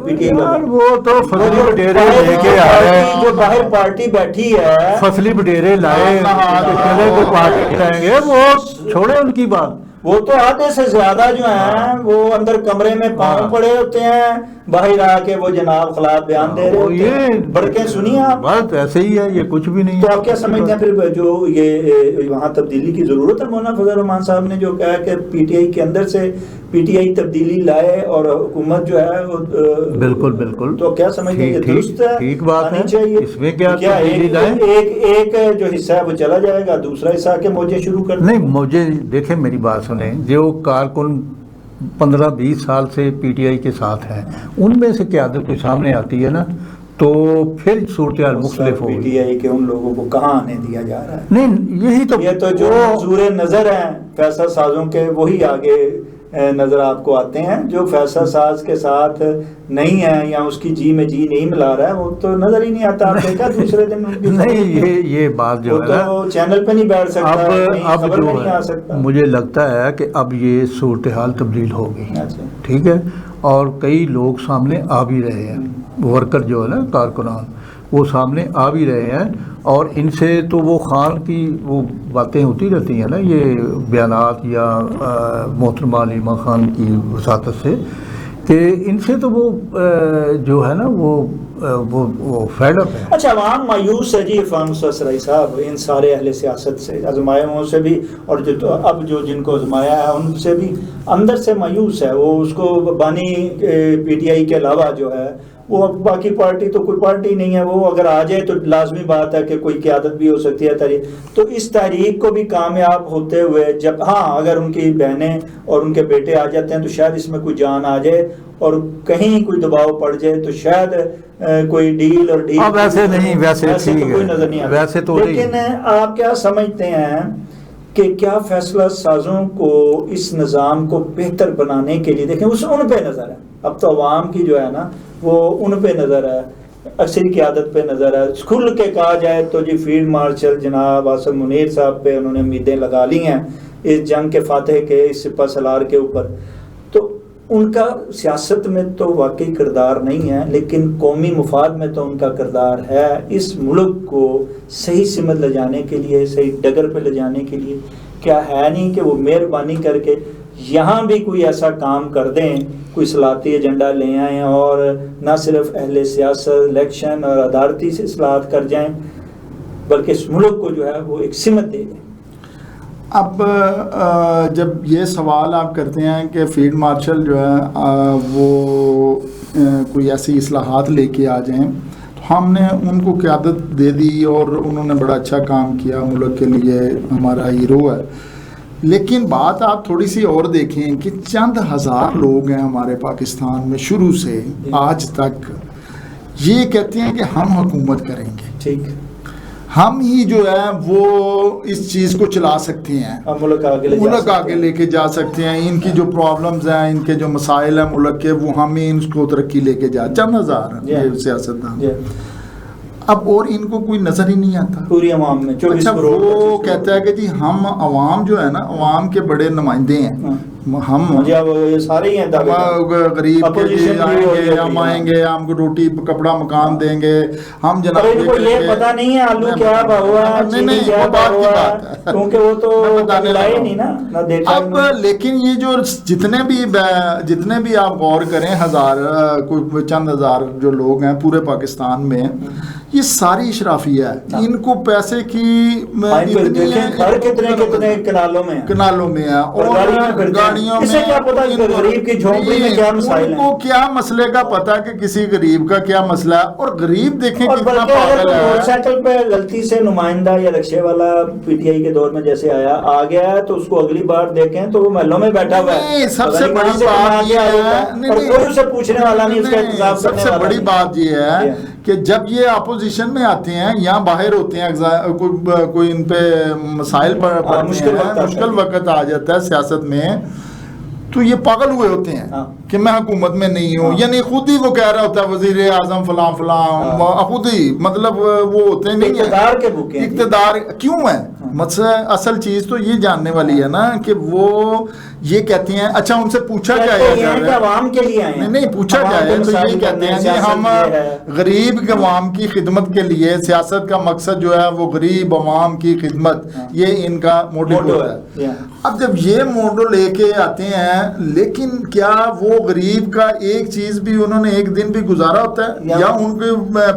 پی ٹی آئی والے, وہ تو فصلی بٹیرے لے کے آئے, جو باہر پارٹی بیٹھی ہے فصلی بٹیرے لائے, چلے کوئی پارٹی لائیں گے, وہ چھوڑے ان کی بات. وہ تو آدھے سے زیادہ جو ہیں وہ اندر کمرے میں پاؤں پڑے ہوتے ہیں, باہر آ کے وہ جناب خلاف بیان دے رہے ہوتے ہیں. بڑکیں سنیے آپ, بات ایسے ہی ہے, یہ کچھ بھی نہیں. تو آپ کیا سمجھتے ہیں پھر جو یہ وہاں تبدیلی کی ضرورت ہے؟ مولانا فضل الرحمان صاحب نے جو کہا کہ پی ٹی آئی کے اندر سے پی ٹی آئی تبدیلی لائے اور حکومت جو ہے بالکل, تو کیا سمجھتے ہیں یہ درست ہے؟ ٹھیک بات ہے, اس میں کیا ایک جو حصہ ہے وہ چلا جائے گا, دوسرا حصہ کے موجے شروع کر نہیں. مجھے دیکھیں میری بات سنیں, جو کارکن 15-20 سال سے پی ٹی آئی کے ساتھ ہیں, ان میں سے قیادت کوئی سامنے آتی ہے نا, تو پھر صورتحال مختلف ہوگی. پی ٹی آئی کے ان لوگوں کو کہاں آنے دیا جا رہا ہے؟ نہیں, یہی تو یہ تو جو منظور نظر ہیں فیصلہ سازوں کے, وہی آگے نظر آپ کو آتے ہیں. جو فیصلہ ساز کے ساتھ نہیں ہے یا اس کی جی میں جی نہیں ملا رہا ہے وہ تو نظر ہی نہیں آتا. آپ دیکھا دوسرے دن نہیں یہ بات جو ہے تو چینل پہ نہیں بیٹھ سکتا, اب خبر میں جو نہیں آ ہے سکتا. مجھے لگتا ہے کہ اب یہ صورتحال تبدیل ہوگی. ٹھیک ہے, اور کئی لوگ سامنے آ بھی رہے ہیں, ورکر جو ہے نا, کارکنان, وہ سامنے آ بھی رہے ہیں. اور ان سے تو وہ خان کی وہ باتیں ہوتی رہتی ہیں نا, یہ بیانات یا محترمہ علیمہ خان کی وساطت سے, کہ ان سے تو وہ جو ہے نا وہ فیڈ اپ ہے. اچھا, عوام مایوس ہے جی عرفان مصطفی صاحب ان سارے اہل سیاست سے, آزمائیوں سے بھی, اور جو اب جو جن کو آزمایا ہے ان سے بھی اندر سے مایوس ہے. وہ اس کو بانی پی ٹی آئی کے علاوہ جو ہے وہ باقی پارٹی تو کوئی پارٹی نہیں ہے, وہ اگر آ جائے تو لازمی بات ہے کہ کوئی قیادت بھی ہو سکتی ہے تحریک. تو اس تحریک کو بھی کامیاب ہوتے ہوئے جب اگر ان کی بہنیں اور ان کے بیٹے آ جاتے ہیں تو شاید اس میں کوئی جان آ جائے اور کہیں کوئی دباؤ پڑ جائے تو شاید کوئی ڈیل اور ڈیل. ویسے نہیں, ویسے تو کوئی نظر نہیں آتا. ویسے تو لیکن آپ کیا سمجھتے ہیں کہ کیا فیصلہ سازوں کو اس نظام کو بہتر بنانے کے لیے, دیکھیں ان پہ نظر ہے, اب تو عوام کی جو ہے نا وہ ان پہ نظر ہے, اکثر قیادت پہ نظر ہے. کھل کے کہا جائے تو جی فیلڈ مارشل جناب آصم منیر صاحب پہ انہوں نے امیدیں لگا لی ہیں اس جنگ کے فاتح کے, اس سپہ سالار کے اوپر. تو ان کا سیاست میں تو واقعی کردار نہیں ہے, لیکن قومی مفاد میں تو ان کا کردار ہے. اس ملک کو صحیح سمت لے جانے کے لیے, صحیح ڈگر پہ لے جانے کے لیے کیا ہے نہیں کہ وہ مہربانی کر کے یہاں بھی کوئی ایسا کام کر دیں, کوئی صلاحیتی ایجنڈا لے آئیں اور نہ صرف اہل سیاست الیکشن اور عدالتی سے اصلاحات کر جائیں بلکہ اس ملک کو جو ہے وہ ایک سمت دے دیں. اب جب یہ سوال آپ کرتے ہیں کہ فیلڈ مارشل جو ہے وہ کوئی ایسی اصلاحات لے کے آ جائیں, تو ہم نے ان کو قیادت دے دی اور انہوں نے بڑا اچھا کام کیا, ملک کے لیے ہمارا ہیرو ہے. لیکن بات آپ تھوڑی سی اور دیکھیں کہ چند ہزار لوگ ہیں ہمارے پاکستان میں شروع سے آج تک یہ کہتے ہیں کہ ہم حکومت کریں گے, ٹھیک, ہم ہی جو ہے وہ اس چیز کو چلا سکتے ہیں, ملک آگے لے کے جا سکتے ہیں, ان کی جو پرابلمز ہیں, ان کے جو مسائل ہیں ملک کے, وہ ہم ہی ان کو ترقی لے کے چند ہزار سیاستدان. اب اور ان کو کوئی نظر ہی نہیں آتا پوری عوام میں. اچھا, وہ کہتا ہے کہ جی ہم عوام جو ہے نا, عوام کے بڑے نمائندے ہیں, ہم سارے ہی ہیں, غریب کے لیے آئیں گے, ہم آئیں گے, ہم کو روٹی کپڑا مکان دیں گے, ہم جناب یہ پتا نہیں ہے آلو کیا ہوا, نہیں وہ بات کی بات ہے, کیونکہ وہ تو لائے نہیں نا دیکھا. اب لیکن یہ جو جتنے بھی آپ غور کریں, کوئی چند ہزار جو لوگ ہیں پورے پاکستان میں, یہ ساری اشرافیہ ہے, ان کو پیسے کی کتنے کنالوں میں ہے اور گاڑیوں میں, ان کو کیا مسئلے کا پتا کہ کسی غریب کا کیا مسئلہ ہے. اور غریب دیکھیں کتنا پاگل ہے. موٹر سائیکل پہ غلطی سے نمائندہ یا رکشے والا پی ٹی آئی کے دور میں جیسے آ گیا ہے تو اس کو اگلی بار دیکھیں تو وہ محلوں میں بیٹھا ہوا ہے. سب سے بڑی بات یہ ہے, پوچھنے والا نہیں, اس کا انتظام سب سے بڑی بات یہ ہے کہ جب یہ اپوزیشن میں آتے ہیں یا باہر ہوتے ہیں, کوئی ان پہ مسائل مشکل وقت آ جاتا ہے سیاست میں, تو یہ پاگل ہوئے ہوتے ہیں کہ میں حکومت میں نہیں ہوں. یعنی خود ہی وہ کہہ رہا ہوتا ہے وزیر اعظم فلاں فلاں, خود ہی مطلب وہ ہوتے نہیں ہیں اقتدار کیوں ہے. اصل چیز تو یہ جاننے والی ہے نا کہ وہ یہ کہتے ہیں, اچھا ان سے پوچھا جائے, عوام کے لیے نہیں پوچھا جائے تو یہ کہتے ہیں کہ ہم غریب عوام کی خدمت کے لیے, سیاست کا مقصد جو ہے وہ غریب عوام کی خدمت, یہ ان کا موٹو ہوتا ہے. اب جب یہ موٹو لے کے آتے ہیں, لیکن کیا وہ غریب کا ایک چیز بھی انہوں نے ایک دن بھی گزارا ہوتا ہے, یا ان کے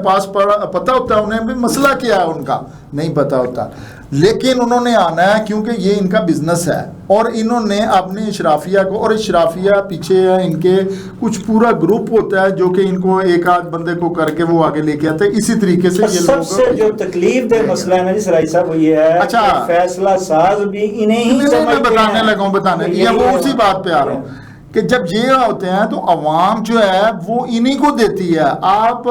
پاس پتہ ہوتا ہے انہیں بھی مسئلہ کیا ہے ان کا نہیں پتہ ہوتا. لیکن انہوں نے آنا ہے کیونکہ یہ ان کا بزنس ہے, اور انہوں نے اپنی اشرافیہ کو, اور اشرافیہ پیچھے ان کے کچھ پورا گروپ ہوتا ہے جو کہ ان کو ایک آدھ بندے کو کر کے وہ آگے لے کے آتے ہیں. اسی طریقے سے یہ سب سے جو تکلیف دہ مسئلہ ہے نا جی سرائی صاحب وہ یہ ہے کہ فیصلہ ساز بھی انہیں ہی بتانے لگا ہوں, وہ اسی بات پہ آ رہا ہوں کہ جب یہ ہوتے ہیں تو عوام جو ہے وہ انہی کو دیتی ہے. آپ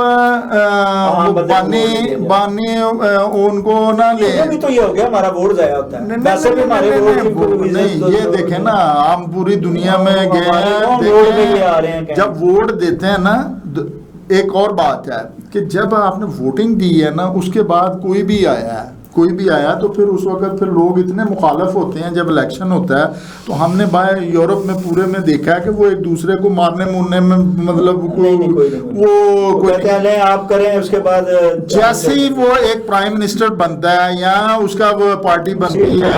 بانی ان کو نہ لیں. بھی تو یہ ہو گیا ہمارا ووٹ ضائع ہوتا ہے. نہیں یہ دیکھیں نا, ہم پوری دنیا میں گئے ہیں, جب ووٹ دیتے ہیں نا, ایک اور بات ہے کہ جب آپ نے ووٹنگ دی ہے نا, اس کے بعد کوئی بھی آیا تو پھر اس وقت پھر لوگ اتنے مخالف ہوتے ہیں. جب الیکشن ہوتا ہے تو ہم نے یورپ میں پورے میں دیکھا ہے کہ وہ ایک دوسرے کو مارنے مورنے میں مطلب وہ آپ کریں, اس کے بعد جیسے ہی وہ ایک پرائم منسٹر بنتا ہے یا اس کا وہ پارٹی بنتی ہے,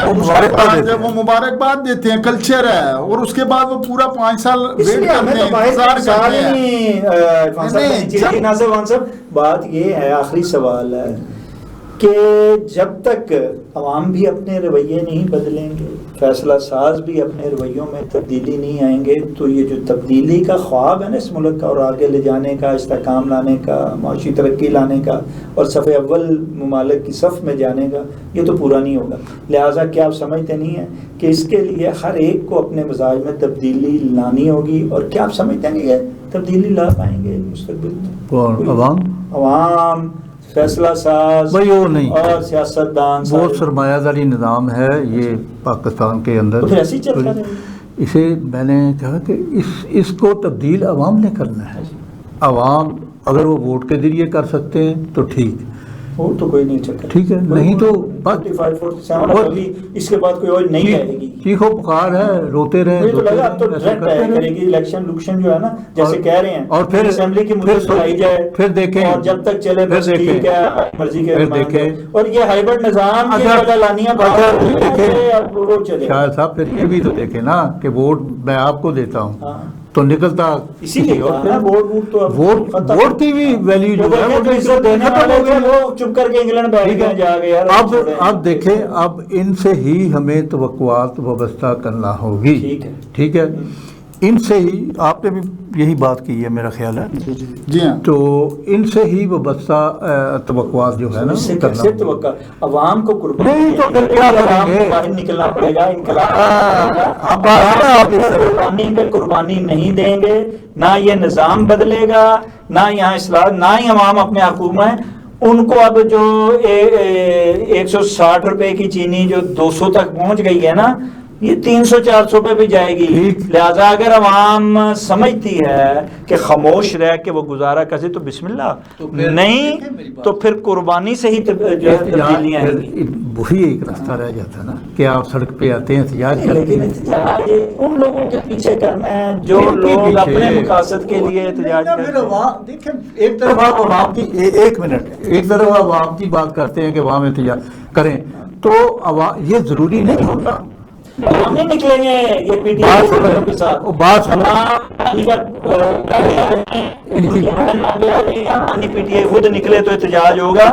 وہ مبارکباد دیتے ہیں, کلچر ہے, اور اس کے بعد وہ پورا 5 سال ویٹ کرتے ہیں. بات یہ ہے, آخری سوال ہے کہ جب تک عوام بھی اپنے رویے نہیں بدلیں گے, فیصلہ ساز بھی اپنے رویوں میں تبدیلی نہیں آئیں گے, تو یہ جو تبدیلی کا خواب ہے نا اس ملک کا, اور آگے لے جانے کا, استحکام لانے کا, معاشی ترقی لانے کا, اور صف اول ممالک کی صف میں جانے کا, یہ تو پورا نہیں ہوگا. لہٰذا کیا آپ سمجھتے نہیں ہیں کہ اس کے لیے ہر ایک کو اپنے مزاج میں تبدیلی لانی ہوگی؟ اور کیا آپ سمجھتے ہیں کہ یہ تبدیلی لا پائیں گے مستقبل میں؟ عوام, فیصلہ ساز اور سیاست دان, وہ سرمایہ داری نظام ہے یہ پاکستان کے اندر. پھر ایسے ہی چلتا ہے. اسے میں نے کہا کہ اس کو تبدیل عوام نے کرنا ہے. عوام اگر وہ ووٹ کے ذریعے کر سکتے ہیں تو ٹھیک, ووٹ تو کوئی نہیں چکا, ٹھیک ہے, نہیں تو اس کے بعد کوئی اور نہیں رہے گی. چیخو پکار ہے, روتے رہے. تو لگا اب تو ڈائریکٹ کرے گی الیکشن جو ہے نا, جیسے کہہ رہے ہیں, اور پھر اسمبلی کی مدت بڑھائی جائے, پھر دیکھیں, اور جب تک چلے بس ٹھیک ہے, مرضی کے دیکھیں, اور یہ ہائبرڈ نظام کی جگہ لانیاں شاید صاحب پھر یہ بھی تو دیکھیں نا کہ ووٹ میں آپ کو دیتا ہوں تو نکلتا اسی لیے ووٹ کی بھی ویلیو جو ہے وہ چپ کر کے انگلینڈ بیٹھ گئے جا گئے. اب دیکھیں, اب ان سے ہی ہمیں توقعات وابستہ کرنا ہوگی. ٹھیک ہے, ان سے ہی آپ نے بھی یہی بات کی ہے میرا خیال ہے. جی ہاں, تو ان سے ہی وابستہ توقعات جو ہے نا کرنا توقع عوام کو باہر نکلنا پڑے گا. قربانی نہیں دیں گے, نہ یہ نظام بدلے گا, نہ یہاں اصلاح, نہ ہی عوام اپنے حکومت ہیں. ان کو اب جو 160 روپے کی چینی جو 200 تک پہنچ گئی ہے نا, یہ 300-400 پہ بھی جائے گی. لہذا اگر عوام سمجھتی ہے کہ خاموش رہ کے وہ گزارا کرے تو بسم اللہ, نہیں تو پھر قربانی سے ہی تبدیلیاں آئیں گی. وہی ایک راستہ رہ جاتا نا کہ آپ سڑک پہ آتے ہیں, احتجاج کرتے ہیں. ان لوگوں کے پیچھے کرنا ہے جو لوگ اپنے مقاصد کے لیے احتجاج کرتے ہیں. دیکھیں, ایک طرف آپ عوام کی ایک طرف عوام کی بات کرتے ہیں کہ عوام احتجاج کریں, تو یہ ضروری نہیں ہوتا. ہم نہیں نکلیں گے یہ پی ٹی آئی کے ساتھ پی ٹی آئی خود نکلے تو احتجاج ہوگا,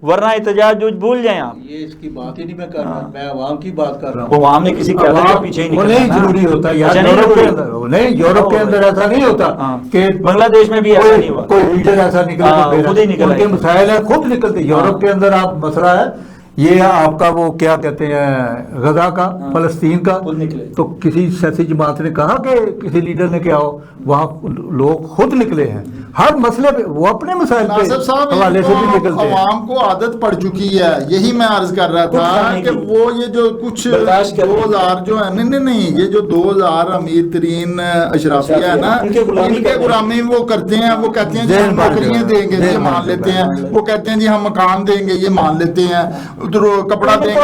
ورنہ احتجاج جو بھول جائیں آپ. یہ اس کی بات ہی نہیں میں کر رہا, میں عوام کی بات کر رہا ہوں. عوام نے کسی کے پیچھے ہی نہیں ضروری ہوتا یار, یورپ کے اندر ایسا نہیں ہوتا کہ بنگلہ دیش میں بھی ایسا نہیں ہوا, کوئی لیڈر ایسا نکلے خود ہی نکل کے مسائل ہیں خود نکلتے. یورپ کے اندر آپ مسئلہ ہے یہ آپ کا وہ کیا کہتے ہیں غزہ کا, فلسطین کا, تو کسی سیاسی جماعت نے کہا کہ کسی لیڈر نے کیا ہو, وہاں لوگ خود نکلے ہیں ہر مسئلے پہ, وہ اپنے مسائل پہ حوالے سے بھی نکلتے ہیں. عوام کو عادت پڑ چکی ہے, یہی میں عرض کر رہا تھا کہ وہ یہ جو کچھ 2000 جو ہے نہیں یہ جو 2000 امیر ترین اشرافیہ ہے نا, ان کے غلامی وہ کرتے ہیں. وہ کہتے ہیں جی ہم نوکریاں دیں گے, یہ مان لیتے ہیں. وہ کہتے ہیں جی ہم مکان دیں گے, یہ مان لیتے ہیں. ادھر کپڑا دیں گے,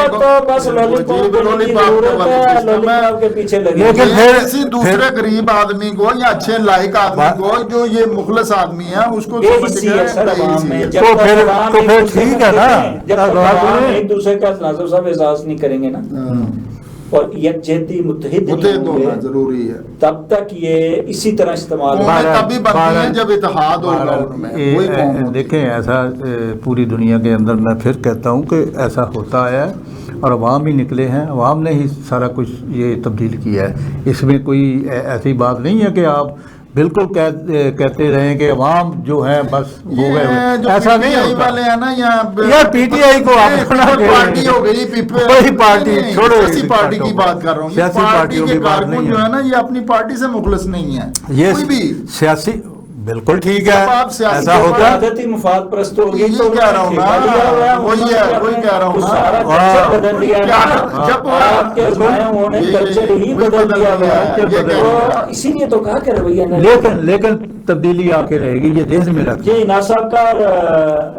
لیکن کسی دوسرے غریب آدمی کو یا اچھے لائق آدمی کو جو یہ مخلص آدمی ہے اس کو تو پھر ٹھیک ہے نا, ایک دوسرے کا ناظر صاحب احساس نہیں کریں گے نا, اور یکجہتی متحد ہونا ضروری ہے, تب تک یہ اسی طرح استعمال تبھی بنتی ہے جب اتحاد ہوگا. دیکھیں ایسا پوری دنیا کے اندر میں پھر کہتا ہوں کہ ایسا ہوتا ہے, اور عوام ہی نکلے ہیں, عوام نے ہی سارا کچھ یہ تبدیل کیا ہے. اس میں کوئی ایسی بات نہیں ہے کہ آپ بالکل کہتے رہے کہ عوام جو ہیں بس ہو یہ گئے، جو ایسا پی ٹی نہیں آئی ہوتا والے ہیں نا یار پی ٹی آئی کو آپ پارٹی ہو گئی، وہی پارٹی چھوڑو، سیاسی پارٹی کی بات کر رہا ہوں، سیاسی پارٹی پارٹیوں کے کی بات کارکن نہیں جو ہے ہے نا یہ اپنی پارٹی سے مخلص نہیں ہے یہ کوئی بھی۔ سیاسی، بالکل ٹھیک ہے، جب آپ سیاسی ایسا ہوتا ہے۔ عادت ہی مفاد پرست ہوگی یہی تو کہہ رہا ہوں نا، وہی کہہ رہا ہوں نا، سارا کلچر بدل دیا جب آپ کے ازمائیوں نے کلچر ہی بدل دیا ہوا، اسی لیے تو کہا کہ رویہ لیکن تبدیلی آ کے رہے گی، یہ ذہن میں رکھیں۔ جی ناز صاحب کا اور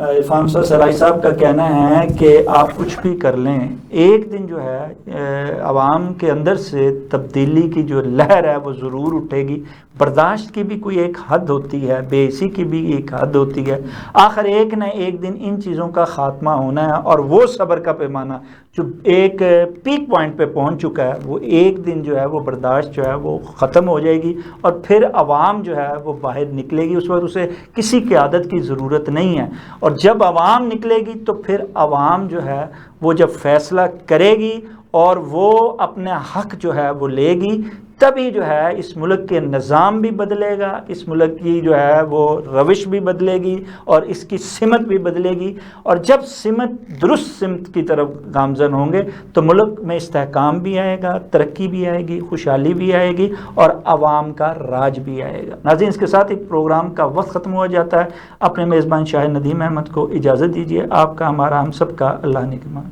عرفان سرائی صاحب کا کہنا ہے کہ آپ کچھ بھی کر لیں، ایک دن جو ہے عوام کے اندر سے تبدیلی کی جو لہر ہے وہ ضرور اٹھے گی۔ برداشت کی بھی کوئی ایک حد ہوتی ہے، بے حسی کی بھی ایک حد ہوتی ہے، آخر ایک نہ ایک دن ان چیزوں کا خاتمہ ہونا ہے، اور وہ صبر کا پیمانہ جو ایک پیک پوائنٹ پہ پہنچ چکا ہے وہ ایک دن جو ہے وہ برداشت جو ہے وہ ختم ہو جائے گی، اور پھر عوام جو ہے وہ باہر نکلے گی۔ اس وقت اسے کسی قیادت کی ضرورت نہیں ہے، اور جب عوام نکلے گی تو پھر عوام جو ہے وہ جب فیصلہ کرے گی اور وہ اپنے حق جو ہے وہ لے گی، تبھی جو ہے اس ملک کے نظام بھی بدلے گا، اس ملک کی جو ہے وہ روش بھی بدلے گی، اور اس کی سمت بھی بدلے گی، اور جب سمت درست سمت کی طرف گامزن ہوں گے تو ملک میں استحکام بھی آئے گا، ترقی بھی آئے گی، خوشحالی بھی آئے گی، اور عوام کا راج بھی آئے گا۔ ناظرین، اس کے ساتھ ایک پروگرام کا وقت ختم ہو جاتا ہے۔ اپنے میزبان شاہ ندیم احمد کو اجازت دیجیے۔ آپ کا، ہمارا، ہم سب کا اللہ نگہبان۔